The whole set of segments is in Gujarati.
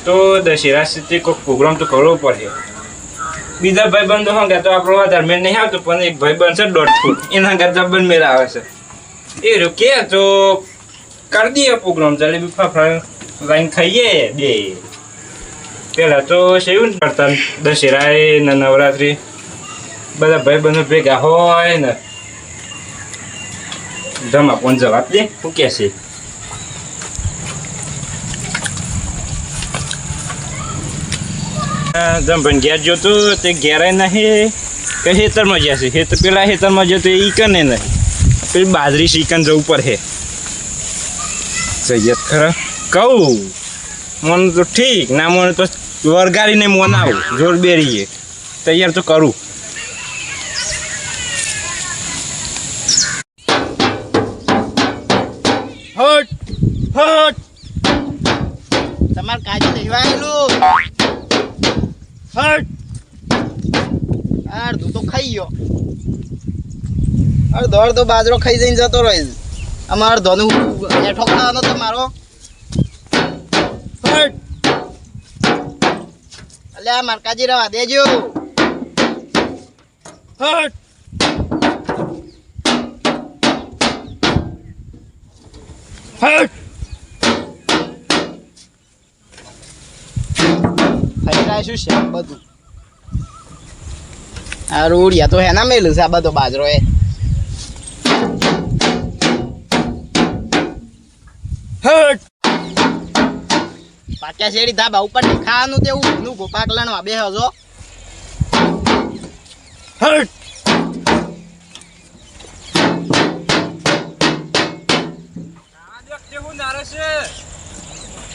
તો દશેરા સુધી કોઈ પ્રોગ્રામ તો કરવો પડે. બીજા ભાઈબંધો હંગે તો આપણો વધારે મેળ નહીં આવતો, પણ એક ભાઈબંધ છે 1.5 ફૂટ એના હંગે જબર મેળ આવે છે. એ રહ્યો કે તો કરી દઈએ પ્રોગ્રામ. જલેબી ફાફડા લાઈને ખાઈએ બે. પેલા તો સેવું કરતા દશેરા ને નવરાત્રી બધા ભાઈબંધો ભેગા હોય ને જમા પણ જવા દે. શું કે છે? જમભાઈ ઘેર જોતું તે ઘેરાય નહીં કે ખેતરમાં જશે. પેલા ખેતરમાં જતું એ કને નહીં, પેલી બાજરી શીકન જવું પડે. જઈએ ખરા કહું મને તો ઠીક, ના મને તો વરગાડીને મોન આવું જોર બેરીએ તૈયાર તો કરું. હટ હટ તમાર કાજુ દેવાયેલું હટ. અડધું તો ખાઈ ગયો, અડધો અડધો બાજરો ખાઈ જઈને જતો રહે. અમારે અડધોનું હેઠો ખાવાનો તમારો હટ. અલ્યા મારકાજી રવા દેજો હટ. હટ શું છે બધું આ રોડિયા તો હેના મેલું છે. આ બધો બાજરો એ હટ. પાક્યા શેરી ધાબા ઉપર ખાવાનું તેવું નું ગોપાક લણવા બે હજો હટ.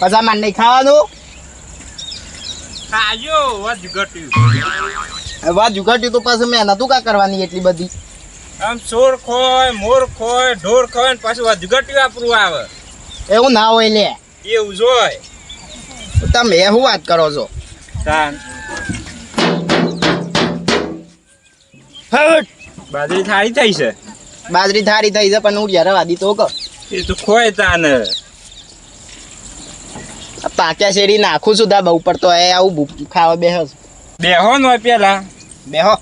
પછા માન નહીં ખાવાનું. વાત જુગાટ્યું તો પાછું મેં નતું કા કરવાની એટલી બધી. આમ ચોર ખોય મોર ખોય ઢોર ખોય ને પાછું વાત જુગાટ્યું વાપરવું આવે. એવું ના હોય લે, એવું જોય. તમે શું વાત કરો છો? બાજરી થાળી થઈ છે. બાજરી થારી થઈ છે પણ ઉડિયા રવા દી તો ક એ તો ખોય તાને પાક્યા શેરી નાખું છું ધાબા ઉપર તો એ આવું ભૂખ ખાવા બેહો બેહો ન હોય પેલા બેહો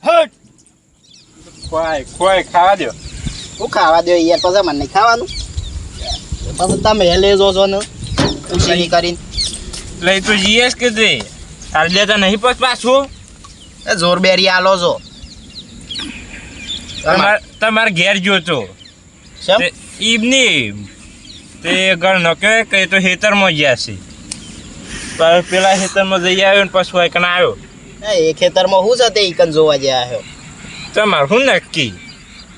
હટ. ખોય ખોય ખાવા દો. હું ખાવા દો યાર, પછી મને નહીં ખાવાનું. પછી તમે લેજો છો ને ઉશીની કરીને લઈ તો જઈએ કે તે તાર લેતા નહીં પછી પાછું એ જોર બેરી આલો છો. તમારે ઘેર જોતો ઈબની તે ગળ ન કહેવાય કે તો ખેતરમાં ગયા છે. પેલા ખેતરમાં જઈ આવ્યો ને પછી એકન આવ્યો. એ ખેતરમાં શું છે તે ઈકન જોવા જ્યાં આવ્યો? તમારે શું નક્કી?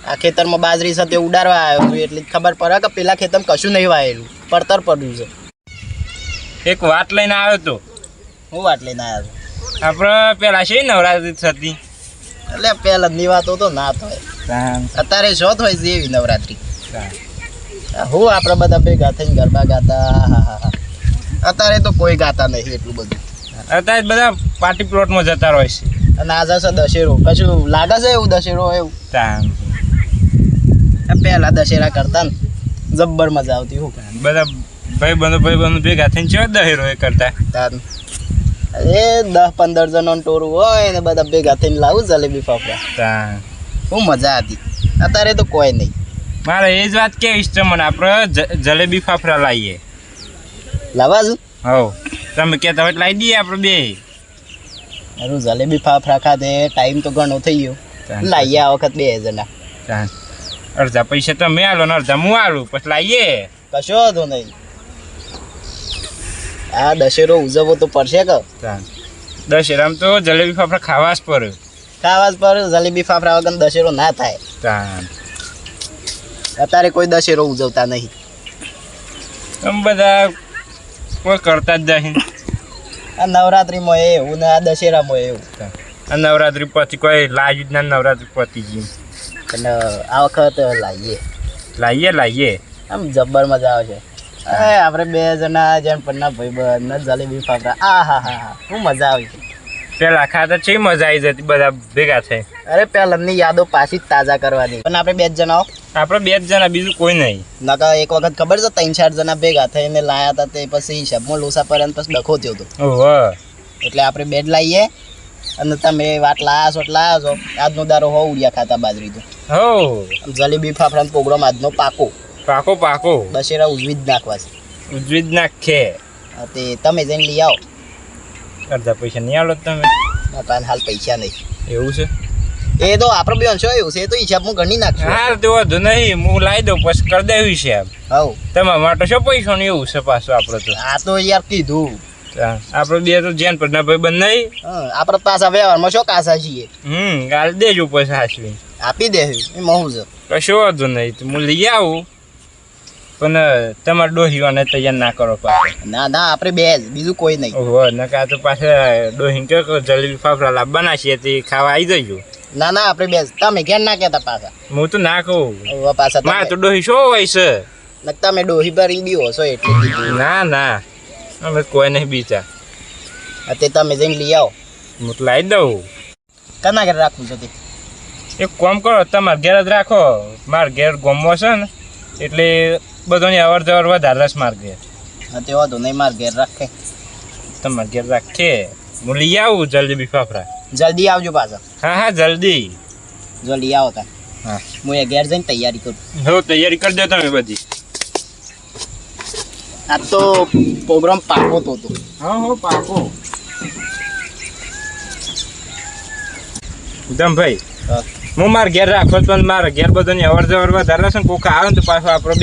આ ખેતરમાં બાજરી સાથે ઉડાડવા આવ્યો છું એટલે ખબર પડે કે પેલા ખેતરમાં કશું નહીં વાયેલું, પડતર પડ્યું છે. એક વાત લઈને આવ્યો તો. હું વાત લઈને આવ્યો છું? આપણે પેલા છે નવરાત્રી થતી એટલે પહેલાની વાતો તો ના થાય. અત્યારે શોધ હોય છે એવી નવરાત્રી. હું આપણે બધા ભેગા થઈને ગરબા ગાતા. અત્યારે તો કોઈ ગાતા નહીં એટલું બધું. અત્યારે બધા પાર્ટી પ્લોટમાં જતા હોય છે. અને આ જશે દશેરો, કશું લાગે છે એવું દશેરો એવું? પહેલા દશેરા કરતા ને જબ્બર મજા આવતી. શું બધા ભાઈબંધો ભેગા થઈને છે દશેરો એ કરતા. એ 10-15 જણનું ટોરું હોય ને બધા ભેગા થઈને લાવું જલેબી ફાફડા. શું મજા હતી. અત્યારે તો કોઈ નહીં. મારે એ જ વાત કેવી છે મને, આપણે જલેબી ફાફડા લાવીએ. લાવવા છું? હવ તમે કહેતા હોય લાવી દઈએ આપણે બે. અરે જલેબી ફાફડા ખાતે ટાઈમ તો ઘણો થઈ ગયો. લાવીએ આ વખત 2 જણા. અડધા પૈસા તમે આલો ને અડધા હું આલું પછી લાવીએ. કશો વાંધો નહીં. આ દશેરો ઉજવવો તો પડશે કે. દશેરામાં તો જલેબી ફાફડા ખાવા જ પડે. ખાવા જ પડે. જલેબી ફાફડા વગર દશેરો ના થાય. અત્યારે કોઈ દશેરો ઉજવતા નહીં. તમે બધા કોઈ કરતા જ નહીં. આ નવરાત્રીમાં એવું ને આ દશેરામાં એવું. આ નવરાત્રી પછી કોઈ લાવ્યું જ ના. નવરાત્રી પતી ગઈ અને આ વખત લાવીએ. આમ જબ્બર મજા આવશે. આપણે 2 જણા જેમ પન્ના ભાઈ બંધ જલેબી ફાફડા. આ હા હા હા શું મજા આવી છે. પેલા ખાતા છે મજા આવી જતી બધા ભેગા થઈ. અરે પહેલાની યાદો પાછી જ તાજા કરવાની. પણ આપણે 2 જણા આપણે 2 જણા બીજું કોઈ નહીં. નકા એક વખત ખબર છે 3-4 જણા ભેગા થઈને લાયા હતા તે પછી હિસાબમાં લોસા પર પછી ડખો થયો હતો. ઓહો એટલે આપણે બેડ લાવીએ અને તમે વાત લાયા છો આજનો દારો હો ઉડિયા ખાતા બાજરી તો હો જલેબી ફાફડાનો પ્રોગ્રામ આજનો પાકો દશેરા ઉજવી જ નાખવા છે. ઉજવી જ નાખે. તે તમે જઈને લઈ આવો. અડધા પૈસા નહીં આલો તમે? મકાન હાલ પૈસા નહીં. એવું છે? એ તો આપણે બે અંશો એવું છે એ તો હિસાબ હું ગણી નાખશું. હા તો વધુ નહીં હું લાવી દઉં પછી કરી દેવું હિસાબ. હવ તમારા માટે શું પૈસા ને એવું છે પાછું આપણે તો. આ તો યાર કીધું આપણે બે તો જેન પર ના ભાઈ બંધ નહીં. આપણે પાછા વ્યવહારમાં શું કાસા છીએ. ગાલ દેજો પછી હાસવી આપી દે એમાં હું છે કશું વધુ નહીં હું લઈ આવું પણ તમારે ડોહીઓને તૈયાર ના કરો પાછા. ના આપણે બે જ બીજું કોઈ નહીં. ઓહો નકા તો પાછા ડોહી કે જલેબી ફાફડા લાવવાના છીએ તે ખાવા આવી જજો. ના આપણે બે તમે ઘેર ના કહેતા પાછા. હું તો ના કહું પાછા મારે તો ડોહી શું હોય છે. તમે ડોહી ભરી બી હશો એટલે. ના અમે કોઈ નહીં બીજા. તે તમે જઈને લઈ આવો. હું તો લાવી દઉં. કના ઘરે રાખવું છે તે? એક કામ કરો તમારે ઘેર જ રાખો. મારે ઘેર ગમવો છે ને એટલે બધાની અવર જવર વધારે રસ માર ઘેર. તે વાંધો નહીં મારે ઘેર રાખે. તમારે ઘેર રાખે હું લઈ આવું જલેબી ફાફડા. જલ્દી આવજો પાછા. હા જલ્દી. જો લઈ આવો તા. હા હું એ ઘેર જઈને તૈયારી કરું. હો તૈયારી કરી દો તમે બધી. આ તો પ્રોગ્રામ પાકો તો હતો. હા પાકો. ભાઈ હું મારે ઘેર રાખો પણ મારે ઘેર બધાની અવર જવર વધારે છે ને કોક આવે ને તો પાછું આપણે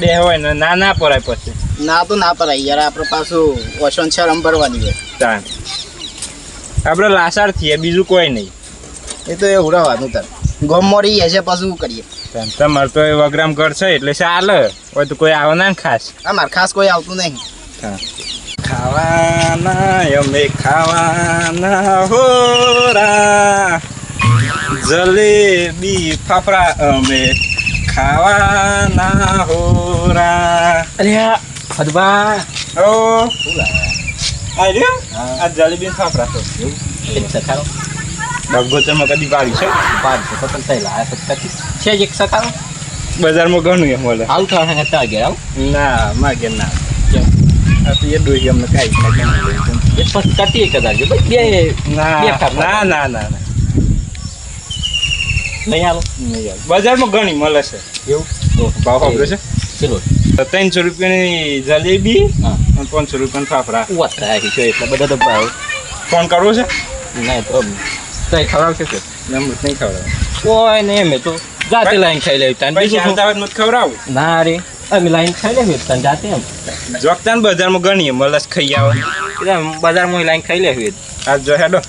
બે હોય ને ના પરાય પછી. ના પરાય યાર આપણે પાછું વસન શરમ ભરવાની હોય. આપણે લાસાર થઈએ બીજું કોઈ નહીં. એ તો એ ઉડાવવાનું તાર ગમ મરી હશે પછી શું કરીએ. તમારે તો વગ્રામ ઘર છે એટલે ચાલે હોય તો કોઈ આવે ના ખાસ. અમારે ખાસ કોઈ આવતું નહીં. ખાવાના અમે ખાવાના હોરા જલેબી ફાફડા અમે ખાવાના હોરા. અરે હદબા ઓ આ જલેબી ફાફડા તો સખારો ડબ્બો તમે કદી પાડી છે? તો પણ થયેલા છે જ એક સખારો બજારમાં ઘણું એમ મળે. આવું થવા હતા ઘેર આવું ના માગે ના એ ડોહી અમને કાંઈ પછી કાઢીએ કદાચ બે ના નહીં આવો બજારમાં ઘણી મળે છે. એવું ભાવ વાપરે છે ચલો 300 રૂપિયાની જલેબી અને 500 રૂપિયાના ફાફડા. એટલે બધા તો ભાવ ફોન કરવો છે? નહીં તો કઈ ખવડાવશે કે નહીં ખવડાવ કોઈ નહીં અમે તો જાતે લાઈન ખાઈ લેવી તને પૈસા આવતા મત ખવડાવું. ના રે અમે લાઈન ખાઈ લેવી તને જાતે એમ જોગતાન બજારમાં ઘણી મળે ખાઈ આવે બજારમાં લાઈન ખાઈ લેવી આ જો હેડો.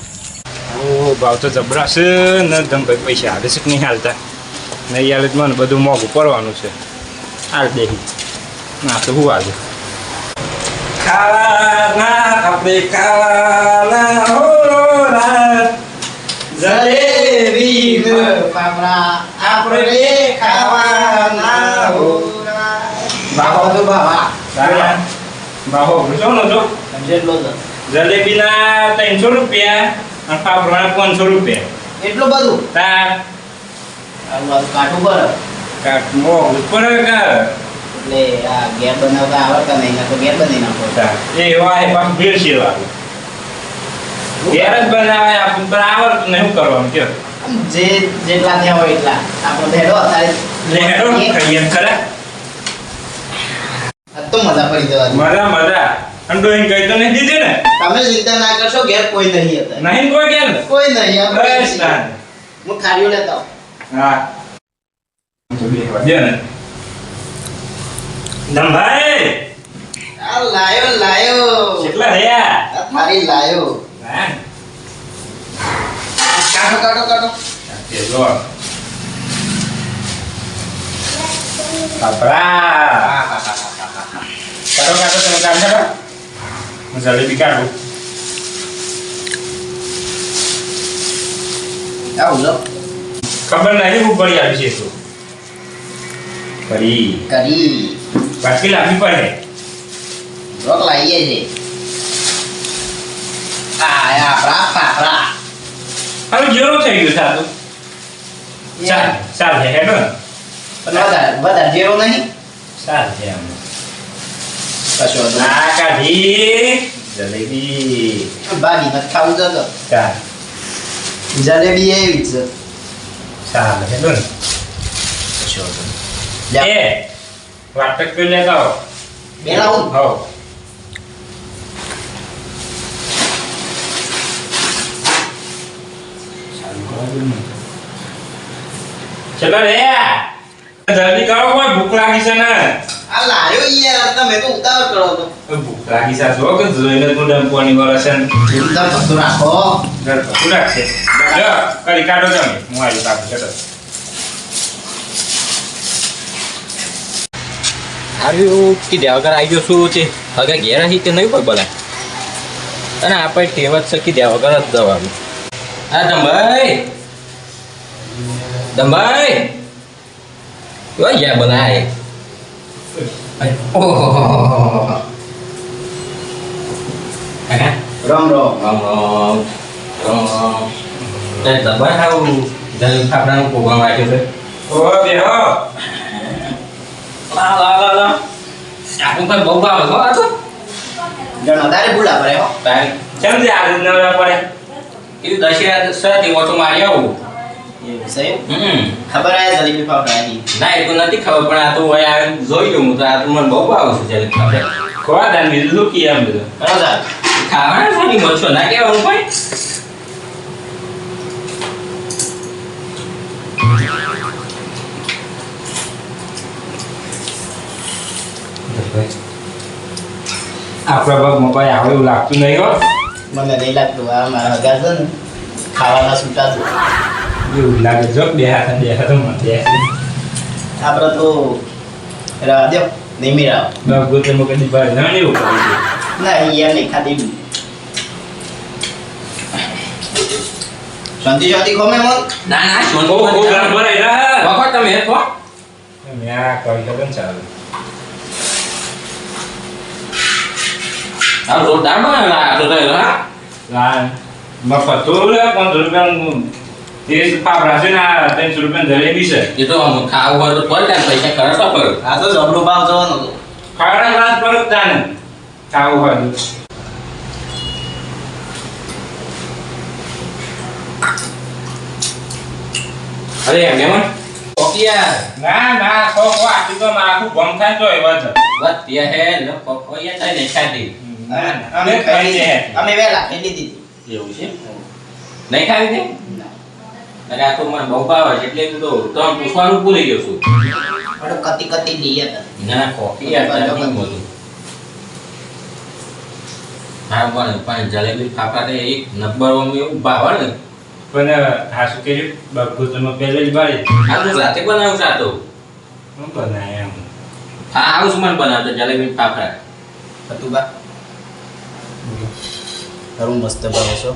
ઓ ભાવ તો જબરા છે ને ધમભાઈ પૈસા હાલે છે કે નહીં હાલતા નહીં હાલે મને બધું મોંઘું પડવાનું છે. હાલ દેહી ના તો હું આજે ખાવાના આપણે ખાવાના હોરા જલેબી ફાફડા આપણે ખાવાના હોરા બાબા તો બાબા બાહો જો નો જો જલેબીના 300 રૂપિયા અને ફાફડાના 500 રૂપિયા. એટલું બધું તાર કાઠું પર કાટ મોંઘું પડે કા એટલે આ ઘેર બનાવતા આવડતા નહીં તો ઘેર બનાવી નાખો. એ વાય પાછું ભેળસેળ વાળું ઘેર જ બનાવે આપણને પણ આવડતું નહીં. શું કરવાનું કે જે જેટલા થયા હોય એટલા આપણો ભેડો અત્યારે લેડો ખાઈએ ખરા તો મજા પડી જવાની. મજા અને ડોહીને કહી તો નહીં દીધી ને? તમે ચિંતા ના કરશો ઘેર કોઈ નહીં હતા. નહીં કોઈ કે ને કોઈ નહીં આપણે બસ ના હું ખારીઓ લેતા આવું. હા તો બેહવા દે ને દમભાઈ આ લાયો કેટલા રહ્યા? આ થારી લાયો. હા કાઢો એ જો આપડા કાઢો તમે કામ કરો. હું જલેબી કાઢું. આવું લો ખબર નહીં હું પડી આવી છે તો કરી પાછી લાવવી પડે. રોક લાવીએ છે. આ આયા આપણા ફાફડા હવે જેરો થઈ ગયું સાતું ચાલ છે હેડો વધારે જેરો નહીં ચાલ છે આમ કશો વાંધો ના કાઢી જલેબી બાગી નથી ખાવું જતો ચાલ જલેબી એવી જ ચાલ હેડો ને કશો વાંધો એ વાટક કરી લેતા આવો બેલાવું હો ચલો રે જલ્દી કરો કોઈ ભૂખ લાગી છે ને આ લાયો યાર તમે તો ઉતાવળ કરો તો ભૂખ લાગી છે જો કે જોઈને તો ડંપોની વરસે ઉતાર પતું રાખો ઘર પકું રાખશે જો કરી કાઢો તમે હું આવી કાઢું ચલો હારું કીધા વગર આવી ગયો શું છે હવે ઘેર અહીં તે નહીં કોઈ બોલાય અને આપણે ટેવત છે કીધા વગર જ દવાનું હા દંભાઈ કેવા ગયા બનાય ઓહો રામ રામ દંભાઈ આવું જલ ફાફડાનો પ્રોગ્રામ આવ્યો છે ઓ બેહો લા આપણું પર બહુ ભાવ હતો આ તો જણ વધારે ભૂલા પડે હો તારી કેમ જે આજે નવરા પડે કીધું દશેરા સતી ઓછો મારી આવું એવું છે ખબર આ જલેબી ફાફડા આવી ના એ તો નથી ખબર પણ આ તો હોય આ જોઈ લઉં તો આ તો મને બહુ ભાવ છે જલેબી ફાફડા ખોવા દાન બીજું શું કી આમ બધું બરાબર ખાવાના સારી મરશો ના કહેવાનું ભાઈ આપણા ભાગમાં કોઈ આવે એવું લાગતું નહીં હો મને નહીં લાગતું આ મારા હગા છે ને ખાવાના છૂટા છે એવું લાગે જો બે હાથ મને બે આપણે તો રાહ દો નહીં મેળાવ બાબુ તમે કદી બહાર ના એવું કરી ના યાર નહીં ખાધી શાંતિ શાંતિ ખો મેં મન ના ના દે ઓ ગરમ ભરાઈ રહ્યા વખત તમે હેઠો મેં આ કરી ખબર ને ચાલુ આ જોરદાર બનાવેલા તો હા લાન મફત તો લે 5 રૂપિયા તેજ ફાફડા છે ને આ 300 રૂપિયા જલેબી છે એ તો ખાવું હોય તો કોઈ કાંઈ પૈસા ખર્ચવા પડે આ તો જબરો ભાવ જવાનો હતો ખાવાના ક્લાસ પર જ તાને ખાવું હોય તો. અરે મેમન કોકિયા ના ના ખો આટલું તો મારું ભમ થાય તો એવા છે વાત ત્યાં હે લો કોકિયા થાય ને ખાધી અમે ખાઈ છે અમે વેલા ખાઈ લીધી એવું છે નહીં ખાવી દે અરે આ તો મને બહુ ભાવે છે એટલે હું તો તમે પૂછવાનું ભૂલી ગયો છું પણ કતી કતી લઈએ હતા ના કોકિયા નથી બોલું હા પણ જલેબી ફાફડા તો એક નંબર એવું ભાવે ને પણ હા શું કર્યું બાપુ તમે પહેલે જ બાળી આ તો રાતે બનાવું છું આ તો હું બનાય એમ હા આવું છું મને બનાવતો જલેબી ફાફડા હતું બા તારું મસ્ત ભાવે છો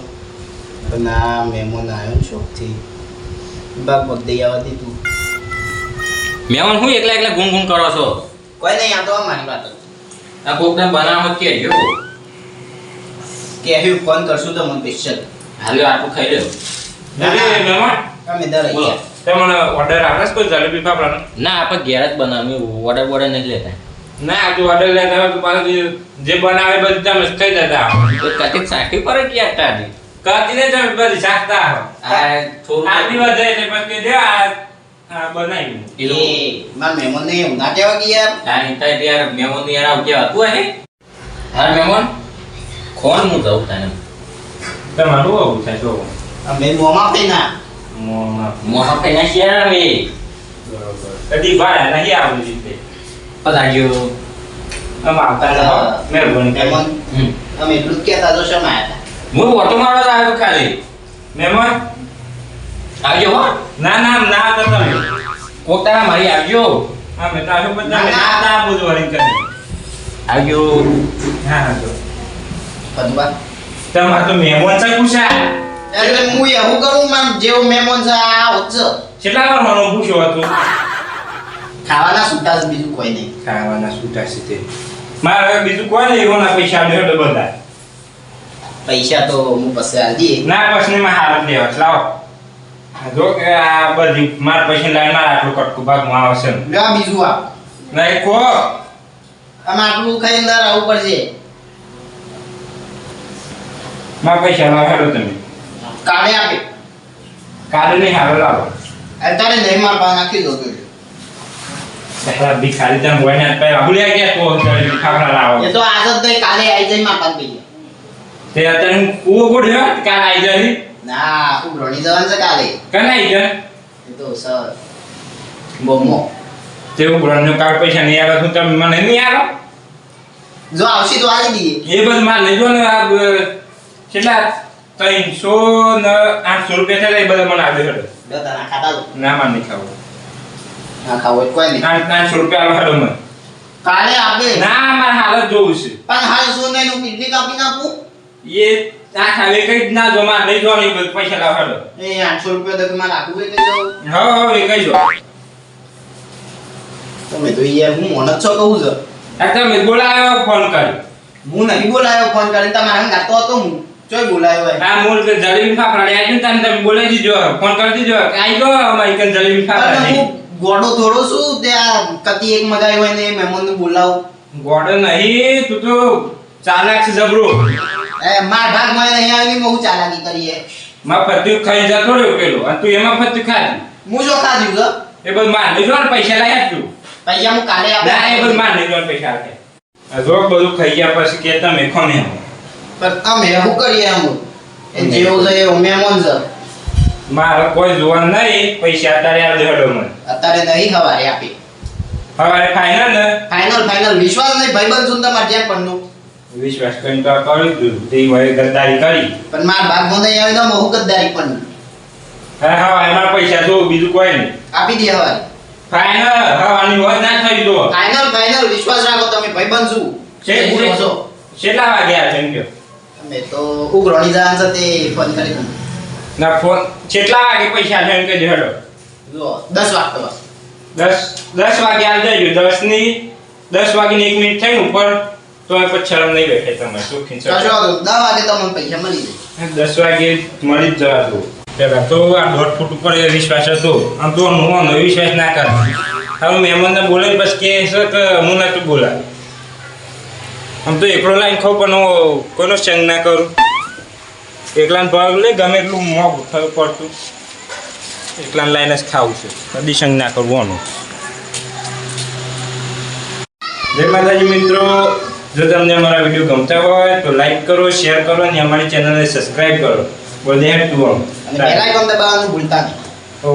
પણ આ મહેમાન આવ્યો ને શોખથી બાગ બગડી આવવા દીધું મેમન હું એકલા એકલા ગુમ ગુમ કરો છો કોઈ નહીં આ તો મારી વાત આ કોકને બનાવો કે જો કે આવ્યું ફોન કરશું તો મને સ્પેશિયલ હાલ્યો આટલું ખાઈ લ્યો અરે મહેમાન અમે દર બોલો. તમને ઓર્ડર આવે છે કોઈ જલેબી ફાફડાનો ના આપણે ઘેર જ બનાવવાનું ઓર્ડર બોર્ડર નહીં લેતા ના આ તો ઓર્ડર લેતા હોય તો પાછું જે બનાવે બધું તમે થઈ જતા હો તો કતિક સાખી પર કે આટાડી કાતીને તમે બધી શાકતા હો આ થોડું આ દિવસ જાય એટલે પછી દે આ બનાવ્યું એ લોકો એ મારા મહેમાન ને એવું ના કહેવા કે યાર આ ઇતા યાર મેમન ની યાર આવ કે હતું હે હા મેમન કોણ હું જાઉં તને તમારું આવું થાય તો અમે મોમાં થઈ ના મોમાં મોહ પે ના શેર મે બરોબર કદી બાય નહીં આવું રીતે પધાર્યો આમ આવતા રહો મહેરબાની કરી મહેમાન અમે એટલું જ કહેતા તો શમ આયા હું ઓટો મારવા આવ્યો ખાલી મહેમાન આવજો હો ના ના ના તો તમે કોક તારા મારી આવજો હા મેં તો આવું બધા ના, ના. ના ના બધું વળી કરી આવજો હા હા તો હતું બા તમારે તો મહેમાન છે પૂછા એટલે હું એવું કરું મામ જેવો મહેમાન છે આ હોત કેટલા વાર મને પૂછ્યો હતું ખાવાના છૂટા છે બીજું કોઈ નહીં ખાવાના છૂટા છે તે મારે હવે બીજું કોઈ નહીં એવાના પૈસા મેળવે બધા પૈસા તો હું પછી આલ દઈએ. ના પછી માં હાલત લેવા છે. લાવો જો કે આ બધી માર પૈસા લાવીને મારે આટલું કટકું ભાગમાં આવશે ને. લ્યો આ બીજું આ. નહીં કો આમ આટલું ખાઈને અંદર આવવું પડશે. મારા પૈસા લાવો હેડો તમે. કાલે આપે. કાલે નહીં હાલો લાવો. અત્યારે નહીં માર પાસે નાખી દો તો. પહેલા ભિખારી તને હોય ને પછી ભૂલ્યા ગયા તો ભિખારા લાવો. એ તો આજ જ નહીં કાલે આવી જાય માર પાસે પૈસા. તે અત્યારે હું કૂવો ગોઠવ્યો કાલ આવી જાય. ના હું રોણી જવાનું છે કાલે. કાલ આવી જાય. એ તો સર બોમો. તેવું ગ્રહણનો કાળ પૈસા નહીં આવે તો તમે મને નહીં આવે. જો આવશે તો આલી દઈએ. એ બધું માર લઈ જો ને આ કેટલા 300 ને 800 રૂપિયા થાય એ બધા મને આપી હેડો. દતાના ખાતા દો. ના માર નહીં ખાવું. ના ખાવ હોય કોઈ નહીં. 800 રૂપિયા આલો હેડો મને. કાલે આપે. ના મારે હાલત જોવું છે. પણ હાલ શું નહીં નું કિડની કાપી નાખું. એ આ ખાવે કઈ જ ના જો માર લઈ જો ને બધું પૈસા લાવ હેડો. એ 800 રૂપિયા તો મારે રાખવું હોય કે જાવ. હા એ કઈ જો. તમે તો યાર હું મોનત છો કહું છું. આ તમે બોલાયો ફોન કર્યો. હું નહીં બોલાયો ફોન કરીને તમારે હંગ ગાતો હતો હું. ચોય બોલાયો હોય. આ મૂળ કે જલેબી ફાફડા લઈ આવજો ને તમે બોલાવી દીજો ફોન કરી દીજો કે આઈ ગયો અમારી કન જલેબી ફાફડા અરે નહીં. હું ગોડો થોડો છું ત્યાં કતી એક મગાઈ હોય ને મહેમાનને બોલાવું. ગોડો નહીં તું તો ચાલાક છે જબરો. એ માર ભાગ માં નહીં આવી હું ચાલાકી કરીએ. માં ફત્યું ખાઈ જતો રહ્યો પેલો અને તું એમાં ફત્યું ખાધી. હું જો ખાધું છે. એ બધું માર લઈ જો ને પૈસા લઈ આપજો. પૈસા હું કાલે આપે. ના એ બધું માર લઈ જો ને પૈસા આપે. આ જો બધું ખાઈ ગયા પછી કે તમે ખમે પણ અમે શું કરીએ આમ એ જેવો છે એવો મહેમાન છે. મારે કોઈ જોવાનું નહીં પૈસા અત્યારે આવજો હેડો મને. અત્યારે નહીં હવારે આપી. હવે ફાઇનલ ને ફાઇનલ વિશ્વાસ નહીં ભાઈબંધ છું તમારે જેમ પણ વિશ્વાસ કરીને તો કરી દીધું તે વયે ગદ્દારી કરી. પણ માર ભાગમાં નહીં આવી તો હું ગદ્દારી પણ હા હા એમાં પૈસા જો બીજું કોઈ નહીં. આપી દે હવારે. ફાઇનલ હવાની વાત ના થઈ દો. ફાઇનલ વિશ્વાસ રાખો તમે ભાઈબંધ છું. બોલો છો કેટલા વાગ્યા છે એમ કહો. અમે તો ઉઘરોણી જવાનું છે તે ફોન કરી દઉં. ના ફોન કેટલા વાગે પૈસા છે એમ કહેજો હેડો. જો 10 વાગતો બસ. 10 વાગે આવી જજો. 10 વાગીને 1 મિનિટ થઈ ઉપર તો પછી શરમ નહીં બેઠે તમે સુખી છો. કશો વાંધો નહીં. 10 વાગે તમને પૈસા મળી જાય. 10 વાગે મળી જ જવા દો. પેલા તો આ 1.5 ફૂટ ઉપર એ વિશ્વાસ હતો. આમ તો હું વિશ્વાસ ના કર. હવે મહેમાનને બોલે પછી કહે છે કે હું નતું બોલાય. આમ તો એકલો લાઈન ખાવ પણ કોઈનો સંગ ના કરું. એકલાને ભાગ લે ગમે એટલું મોંઘું થયું પડતું એકલાને લાઈને જ ખાવું છે. કદી સંગ ના કરવાનું. જય માતાજી મિત્રો, જો તમને અમારા વિડીયો ગમતા હોય તો લાઈક કરો, શેર કરો અને અમારી ચેનલને સબસ્ક્રાઇબ કરો. બોલ દે હેડ તું અને બેલ આઇકન દબાવવાનું ભૂલતા નહીં. ઓહ